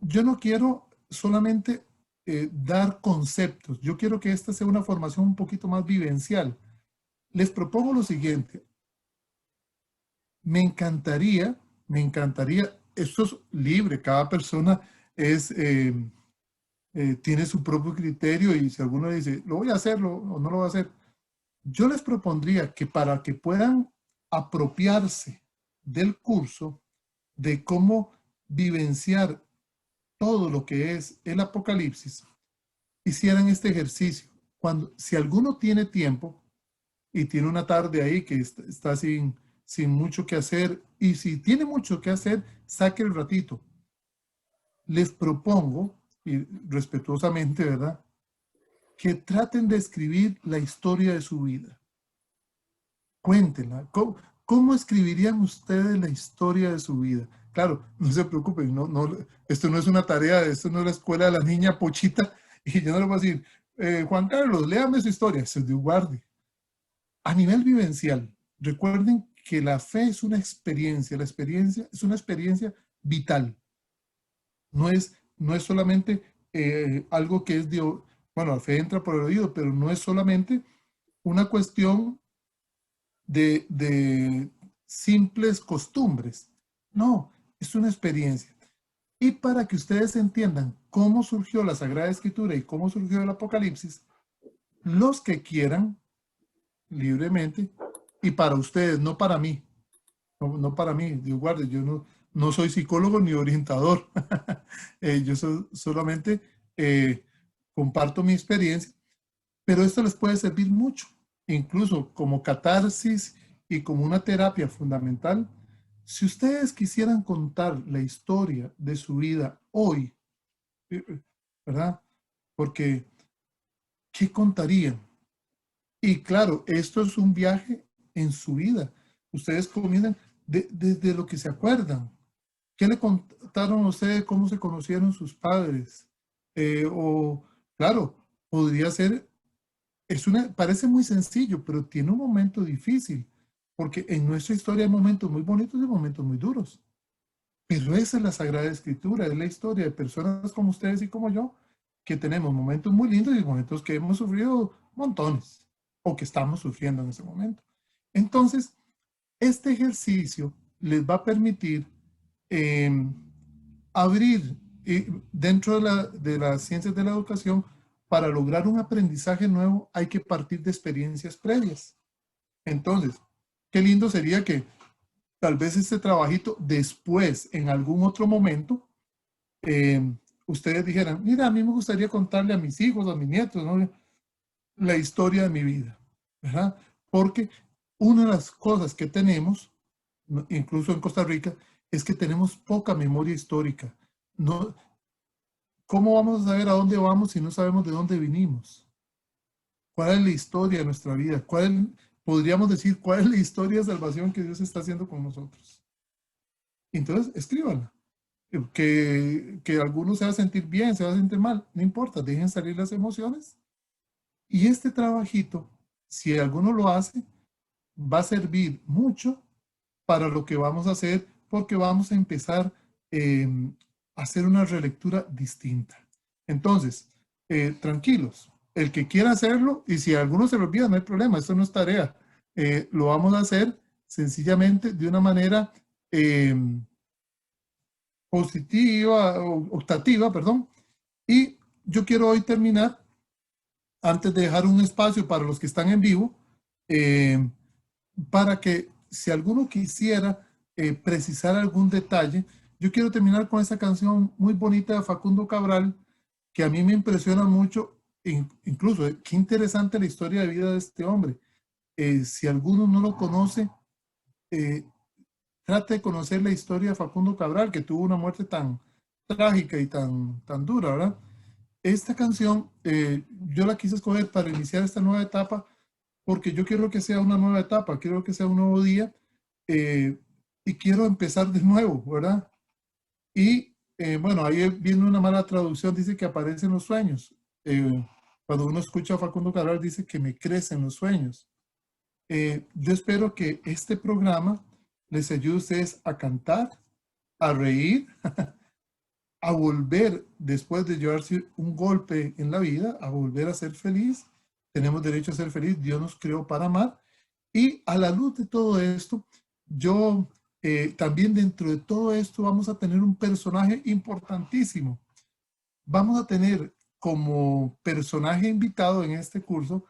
yo no quiero solamente dar conceptos, yo quiero que esta sea una formación un poquito más vivencial. Les propongo lo siguiente, me encantaría, esto es libre, cada persona es, tiene su propio criterio y si alguno dice, lo voy a hacerlo o no lo voy a hacer, yo les propondría que para que puedan apropiarse del curso, de cómo vivenciar todo lo que es el Apocalipsis, hicieran este ejercicio. Si alguno tiene tiempo y tiene una tarde ahí que está sin mucho que hacer, y si tiene mucho que hacer, saque el ratito. Les propongo, y respetuosamente, ¿verdad?, que traten de escribir la historia de su vida. Cuéntenla. ¿Cómo escribirían ustedes la historia de su vida? Claro, no se preocupen, esto no es una tarea, esto no es la escuela de la niña Pochita, y yo no le voy a decir, Juan Carlos, léame su historia, se de guarde. A nivel vivencial, recuerden que la fe es una experiencia, la experiencia es una experiencia vital. No es solamente algo que es de, bueno, la fe entra por el oído, pero no es solamente una cuestión de simples costumbres. No, es una experiencia. Y para que ustedes entiendan cómo surgió la Sagrada Escritura y cómo surgió el Apocalipsis, los que quieran libremente, y para ustedes, no para mí, no para mí, Dios guarde, yo no soy psicólogo ni orientador, yo solamente comparto mi experiencia, pero esto les puede servir mucho, incluso como catarsis y como una terapia fundamental. Si ustedes quisieran contar la historia de su vida hoy, ¿verdad? Porque, ¿qué contarían? Y claro, esto es un viaje en su vida. Ustedes comienzan desde lo que se acuerdan. ¿Qué le contaron a ustedes? ¿Cómo se conocieron sus padres? O, claro, podría ser, parece muy sencillo, pero tiene un momento difícil, porque en nuestra historia hay momentos muy bonitos y momentos muy duros. Pero esa es la Sagrada Escritura, es la historia de personas como ustedes y como yo, que tenemos momentos muy lindos y momentos que hemos sufrido montones, o que estamos sufriendo en ese momento. Entonces, este ejercicio les va a permitir eh, abrir dentro de las ciencias de la educación. Para lograr un aprendizaje nuevo hay que partir de experiencias previas. Entonces, qué lindo sería que tal vez este trabajito después, en algún otro momento, ustedes dijeran, mira, a mí me gustaría contarle a mis hijos, a mis nietos, ¿no?, la historia de mi vida, ¿verdad? Porque una de las cosas que tenemos, incluso en Costa Rica, es que tenemos poca memoria histórica. No, ¿cómo vamos a saber a dónde vamos si no sabemos de dónde vinimos? ¿Cuál es la historia de nuestra vida? Podríamos decir, ¿cuál es la historia de salvación que Dios está haciendo con nosotros? Entonces, escríbanla. Que algunos se va a sentir bien, se va a sentir mal, no importa, dejen salir las emociones. Y este trabajito, si alguno lo hace, va a servir mucho para lo que vamos a hacer, porque vamos a empezar a hacer una relectura distinta. Entonces, tranquilos, el que quiera hacerlo, y si a alguno se lo olvida, no hay problema, esto no es tarea. Lo vamos a hacer sencillamente de una manera positiva, optativa, perdón. Y yo quiero hoy terminar antes de dejar un espacio para los que están en vivo, para que si alguno quisiera precisar algún detalle, yo quiero terminar con esta canción muy bonita de Facundo Cabral, que a mí me impresiona mucho, incluso qué interesante la historia de vida de este hombre. Si alguno no lo conoce, trate de conocer la historia de Facundo Cabral, que tuvo una muerte tan trágica y tan dura, ¿verdad? Esta canción yo la quise escoger para iniciar esta nueva etapa, porque yo quiero que sea una nueva etapa, quiero que sea un nuevo día, y quiero empezar de nuevo, ¿verdad? Y bueno, ahí viene una mala traducción, dice que aparecen los sueños. Cuando uno escucha a Facundo Cabral, dice que me crecen los sueños. Yo espero que este programa les ayude a ustedes a cantar, a reír, a volver, después de llevarse un golpe en la vida, a volver a ser feliz. Tenemos derecho a ser feliz, Dios nos creó para amar. Y a la luz de todo esto, yo también dentro de todo esto vamos a tener un personaje importantísimo. Vamos a tener como personaje invitado en este curso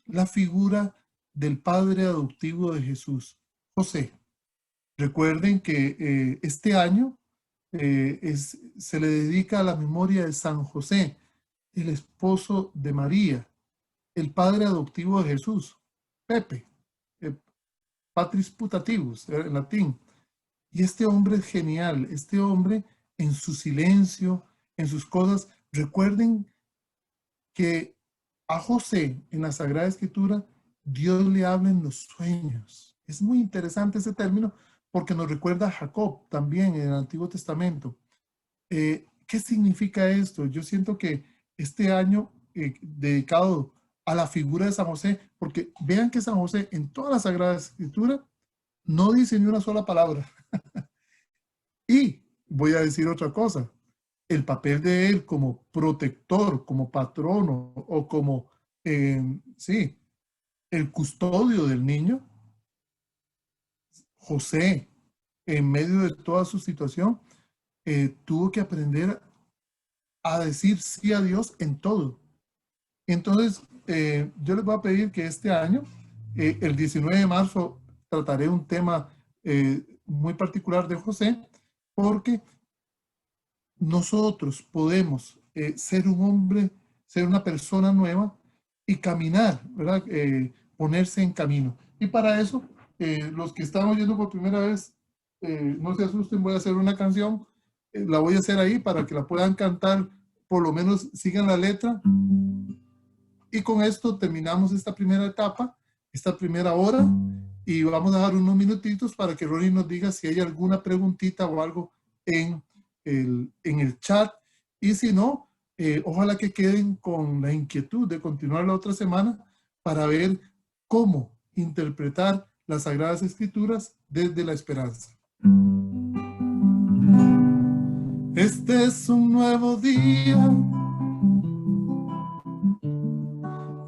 la figura del padre adoptivo de Jesús, José. Recuerden que este año se le dedica a la memoria de San José, el esposo de María, el padre adoptivo de Jesús, Pepe, Patris Putativus, en latín. Y este hombre es genial, este hombre en su silencio, en sus cosas. Recuerden que a José en la Sagrada Escritura Dios le habla en los sueños. Es muy interesante ese término porque nos recuerda a Jacob también en el Antiguo Testamento. ¿Qué significa esto? Yo siento que este año dedicado a la figura de San José, porque vean que San José en toda la Sagrada Escritura no dice ni una sola palabra. Y voy a decir otra cosa, el papel de él como protector, como patrono o como, sí, el custodio del niño, José, en medio de toda su situación, tuvo que aprender a decir sí a Dios en todo. Entonces, yo les voy a pedir que este año, el 19 de marzo, trataré un tema muy particular de José, porque nosotros podemos ser un hombre, ser una persona nueva y caminar, ¿verdad? Ponerse en camino. Y para eso, los que están oyendo por primera vez, no se asusten, voy a hacer una canción, la voy a hacer ahí para que la puedan cantar, por lo menos sigan la letra. Y con esto terminamos esta primera etapa, esta primera hora, y vamos a dar unos minutitos para que Ronnie nos diga si hay alguna preguntita o algo en el chat, y si no, ojalá que queden con la inquietud de continuar la otra semana para ver cómo interpretar las Sagradas Escrituras desde la esperanza. Este es un nuevo día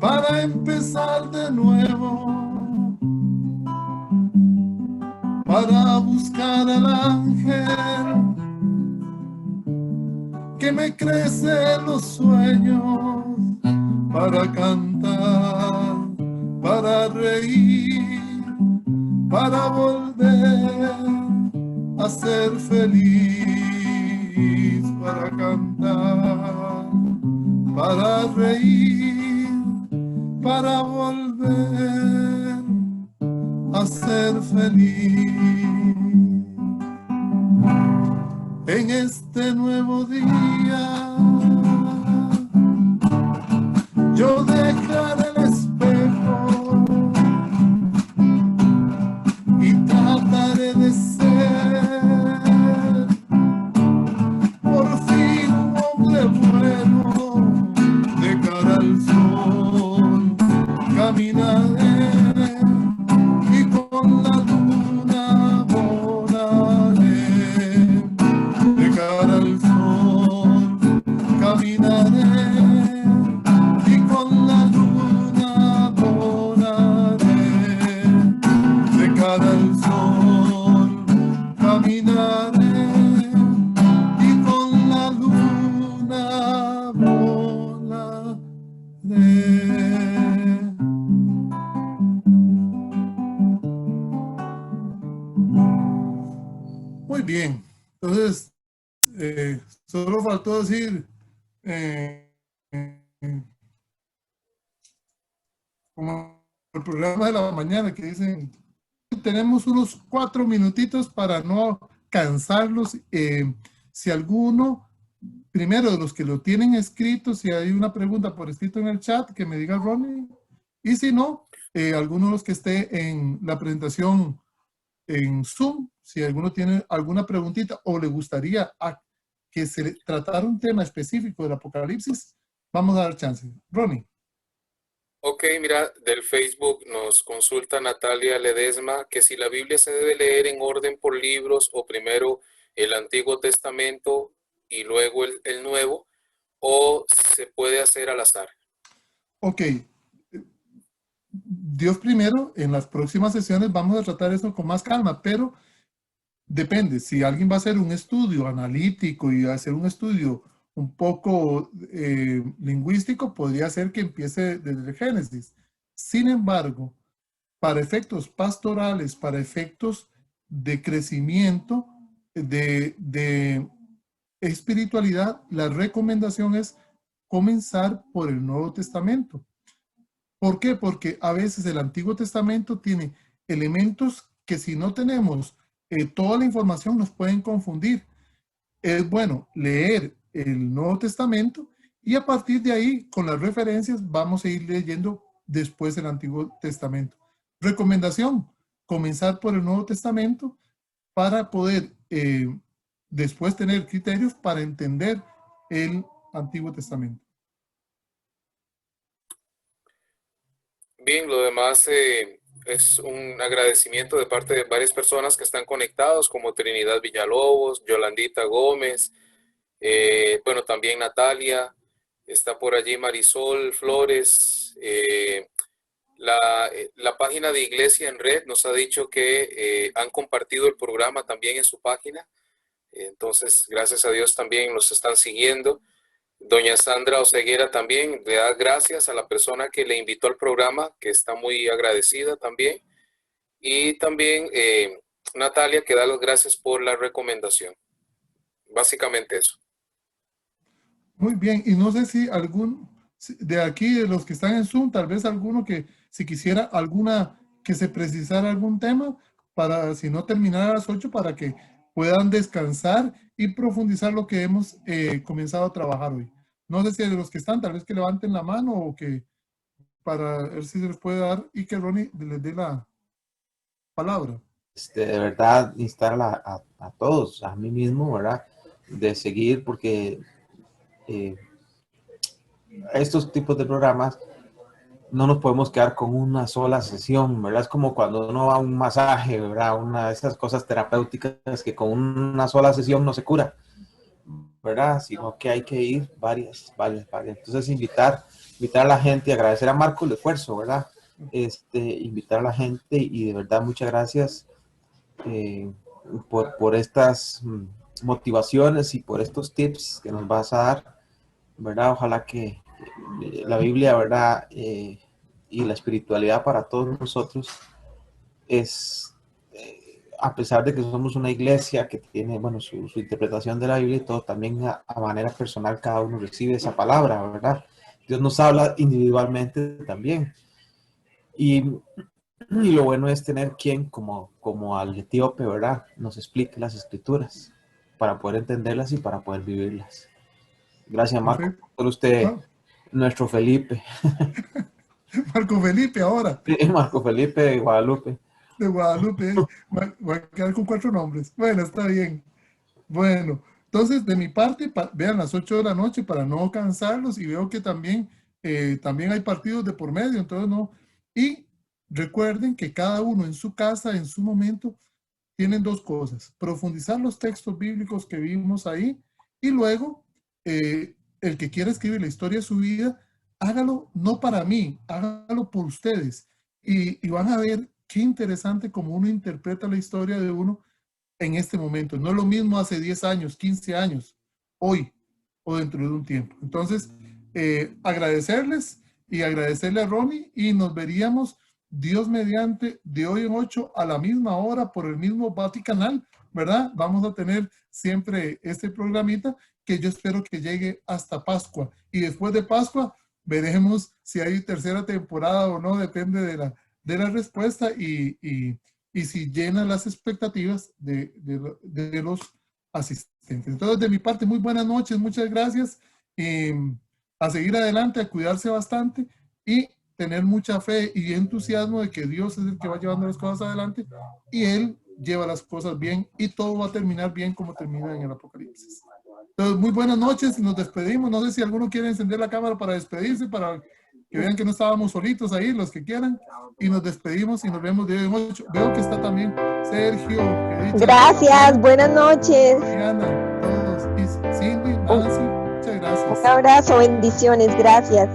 para empezar de nuevo, para buscar al ángel que me crece los sueños, para cantar, para reír, para volver a ser feliz, para cantar, para reír, para volver a ser feliz. En este nuevo día yo dejaré el espejo y trataré de ser por fin un hombre bueno. De cara al sol caminaré y con la luna volaré. De cara al sol caminaré y con Solo faltó decir, eh, eh, como el programa de la mañana que dicen, tenemos unos 4 minutitos para no cansarlos. Si alguno, primero de los que lo tienen escrito, si hay una pregunta por escrito en el chat, que me diga Ronnie. Y si no, alguno de los que esté en la presentación en Zoom, si alguno tiene alguna preguntita o le gustaría que se tratara un tema específico del Apocalipsis, vamos a dar chance. Ronnie. Ok, mira, del Facebook nos consulta Natalia Ledesma que si la Biblia se debe leer en orden por libros o primero el Antiguo Testamento y luego el Nuevo, o se puede hacer al azar. Ok. Dios primero, en las próximas sesiones vamos a tratar eso con más calma, pero depende. Si alguien va a hacer un estudio analítico y va a hacer un estudio un poco lingüístico, podría ser que empiece desde el Génesis. Sin embargo, para efectos pastorales, para efectos de crecimiento, de espiritualidad, la recomendación es comenzar por el Nuevo Testamento. ¿Por qué? Porque a veces el Antiguo Testamento tiene elementos que si no tenemos toda la información nos pueden confundir. Es bueno leer el Nuevo Testamento y a partir de ahí, con las referencias, vamos a ir leyendo después el Antiguo Testamento. Recomendación, comenzar por el Nuevo Testamento para poder después tener criterios para entender el Antiguo Testamento. Bien, lo demás es un agradecimiento de parte de varias personas que están conectados, como Trinidad Villalobos, Yolandita Gómez, bueno, también Natalia, está por allí Marisol Flores. La página de Iglesia en Red nos ha dicho que han compartido el programa también en su página. Entonces, gracias a Dios también nos están siguiendo. Doña Sandra Oseguera también le da gracias a la persona que le invitó al programa, que está muy agradecida también. Y también Natalia, que da las gracias por la recomendación. Básicamente eso. Muy bien, y no sé si algún de aquí, de los que están en Zoom, tal vez alguno que si quisiera alguna, que se precisara algún tema, para si no terminar a las 8, para que puedan descansar y profundizar lo que hemos comenzado a trabajar hoy. No sé si de los que están, tal vez que levanten la mano o que para ver si se les puede dar y que Ronnie les dé la palabra. De verdad, instar a todos, a mí mismo, ¿verdad? De seguir, porque estos tipos de programas no nos podemos quedar con una sola sesión, ¿verdad? Es como cuando uno va a un masaje, ¿verdad? Una de esas cosas terapéuticas que con una sola sesión no se cura, ¿verdad? Sino que hay que ir varias. Entonces, invitar a la gente, agradecer a Marco el esfuerzo, ¿verdad? Invitar a la gente y de verdad muchas gracias por estas motivaciones y por estos tips que nos vas a dar, ¿verdad? Ojalá que la Biblia, ¿verdad? Y la espiritualidad para todos nosotros es, a pesar de que somos una iglesia que tiene, bueno, su interpretación de la Biblia y todo, también a manera personal cada uno recibe esa palabra, ¿verdad? Dios nos habla individualmente también. Y lo bueno es tener quien, como al etíope, ¿verdad? Nos explique las escrituras para poder entenderlas y para poder vivirlas. Gracias, Marco. Perfecto. Por usted, Ah, nuestro Felipe. Marco Felipe ahora. Marco Felipe de Guadalupe. De Guadalupe. Voy a quedar con 4 nombres. Bueno, está bien. Bueno, entonces de mi parte, vean las 8 de la noche para no cansarlos y veo que también hay partidos de por medio, entonces no. Y recuerden que cada uno en su casa, en su momento, tienen 2 cosas. Profundizar los textos bíblicos que vimos ahí y luego el que quiera escribir la historia de su vida, hágalo no para mí, hágalo por ustedes. Y van a ver qué interesante como uno interpreta la historia de uno en este momento. No es lo mismo hace 10 años, 15 años, hoy o dentro de un tiempo. Entonces, agradecerles y agradecerle a Ronnie y nos veríamos Dios mediante de hoy en 8 a la misma hora por el mismo Vaticanal, ¿verdad? Vamos a tener siempre este programita que yo espero que llegue hasta Pascua. Y después de Pascua veremos si hay tercera temporada o no, depende de la respuesta y si llena las expectativas de los asistentes. Entonces, de mi parte, muy buenas noches, muchas gracias. A seguir adelante, a cuidarse bastante y tener mucha fe y entusiasmo de que Dios es el que va llevando las cosas adelante y Él lleva las cosas bien y todo va a terminar bien como termina en el Apocalipsis. Entonces, muy buenas noches, nos despedimos. No sé si alguno quiere encender la cámara para despedirse, para que vean que no estábamos solitos ahí, los que quieran. Y nos despedimos y nos vemos de hoy en 8. Veo que está también Sergio. Gracias, buenas noches. Diana, todos. Y Cindy, Nancy, muchas gracias. Un abrazo, bendiciones, gracias.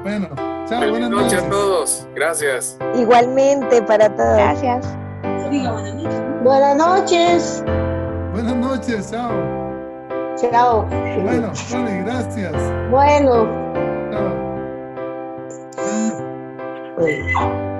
Bueno, chao, buenas noches a todos. Gracias. Igualmente para todos. Gracias. Buenas noches. Buenas noches, chao. Chao. Bueno, vale, gracias. Bueno. Chao.